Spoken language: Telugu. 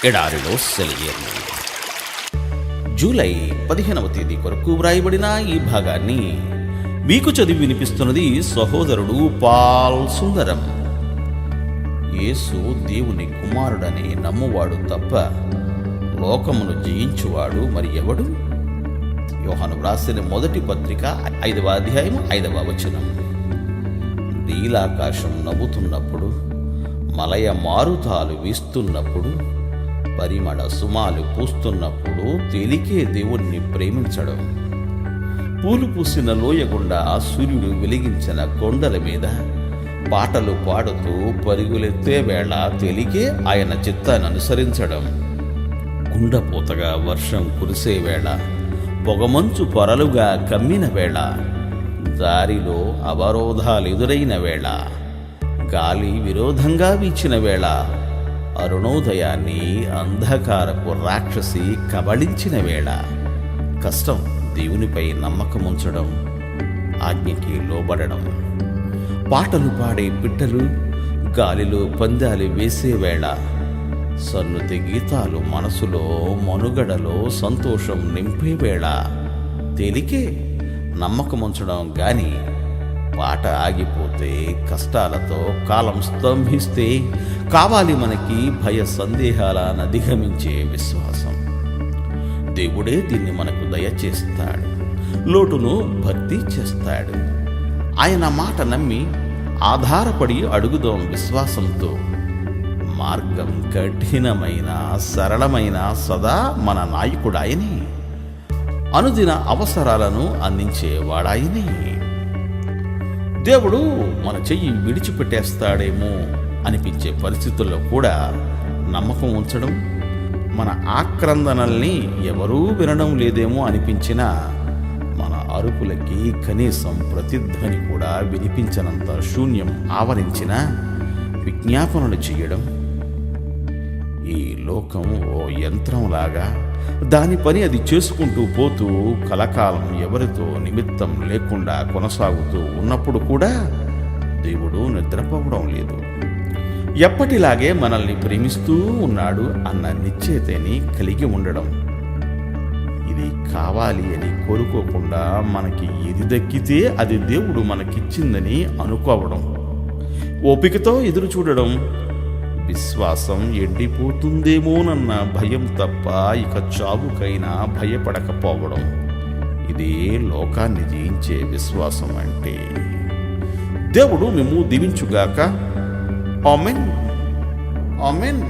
ఎడారిలో సెలయేరు. జూలై 15వ తేదీ కొరకు వ్రాయబడిన ఈ భాగాన్ని మీకు చదివి వినిపిస్తున్నది సహోదరుడు పాల్ సుందరం. యేసు దేవుని కుమారుడని నమ్మువాడు తప్ప లోకమును జయించువాడు మరి ఎవడు? యోహాను వ్రాసిన మొదటి పత్రిక 5వ అధ్యాయం 5వ వచనం. నీలాకాశం నవ్వుతున్నప్పుడు, మలయ మారుతాలు వీస్తున్నప్పుడు, పరిమళ సుమాలు పూస్తున్నప్పుడు తేలికే దేవుణ్ణి ప్రేమించడం. పూలు పూసిన లోయ గుండా సూర్యుడు వెలిగించిన కొండల మీద పాటలు పాడుతూ పరుగులెత్తే వేళ తేలికే ఆయన చిత్తాన్ని అనుసరించడం. కుండపోతగా వర్షం కురిసే వేళ, పొగమంచు పొరలుగా కమ్మిన వేళ, దారిలో అవరోధాలెదురైన వేళ, గాలి విరోధంగా వీచిన వేళ, అరుణోదయాన్ని అంధకారపు రాక్షసి కబళించిన వేళ, కష్టం దేవునిపై నమ్మకముంచడం, ఆజ్ఞకి లోబడడం, పాటలు పాడే పిట్టలు గాలిలో పందాలు వేసే వేళ, సన్నుతి గీతాలు మనసులో మనుగడలో సంతోషం నింపే వేళ తేలికే నమ్మకముంచడం. గాని పాట ఆగిపోతే, కష్టాలతో కాలం స్తంభిస్తే కావాలి మనకి భయ సందేహాలను అధిగమించే విశ్వాసం. దేవుడే దీన్ని మనకు దయచేస్తాడు, లోటును భర్తీ చేస్తాడు. ఆయన మాట నమ్మి ఆధారపడి అడుగుదాం విశ్వాసంతో. మార్గం కఠినమైన సరళమైన సదా మన నాయకుడాయని, అనుదిన అవసరాలను అందించేవాడాయని. దేవుడు మన చెయ్యి విడిచిపెట్టేస్తాడేమో అనిపించే పరిస్థితుల్లో కూడా నమ్మకం ఉంచడం, మన ఆక్రందనల్ని ఎవరూ వినడం లేదేమో అనిపించినా మన అరుపులకి కనీసం ప్రతిధ్వని కూడా వినిపించనంత శూన్యం ఆవరించిన విజ్ఞాపనలు చేయడం. ఈ లోకం ఓ యంత్రంలాగా దాని పని అది చేసుకుంటూ పోతూ కలకాలం ఎవరితో నిమిత్తం లేకుండా కొనసాగుతూ ఉన్నప్పుడు కూడా దేవుడు నిద్రపోవడం లేదు. ఎప్పటిలాగే మనల్ని ప్రేమిస్తూ ఉన్నాడు అన్న నిశ్చయితని కలిగి ఉండడం. ఇది కావాలి అని కోరుకోకుండా మనకి ఏది దక్కితే అది దేవుడు మనకిచ్చిందని అనుకోవడం. ఓపికతో ఎదురు చూడడం. విశ్వాసం ఎండిపోతుందేమోనన్న భయం తప్ప ఇక చావుకైనా భయపడకపోవడం. ఇదే లోకాన్ని జయించే విశ్వాసం అంటే. దేవుడు మేము దీవించుగాక. ఆమెన్. ఆమెన్.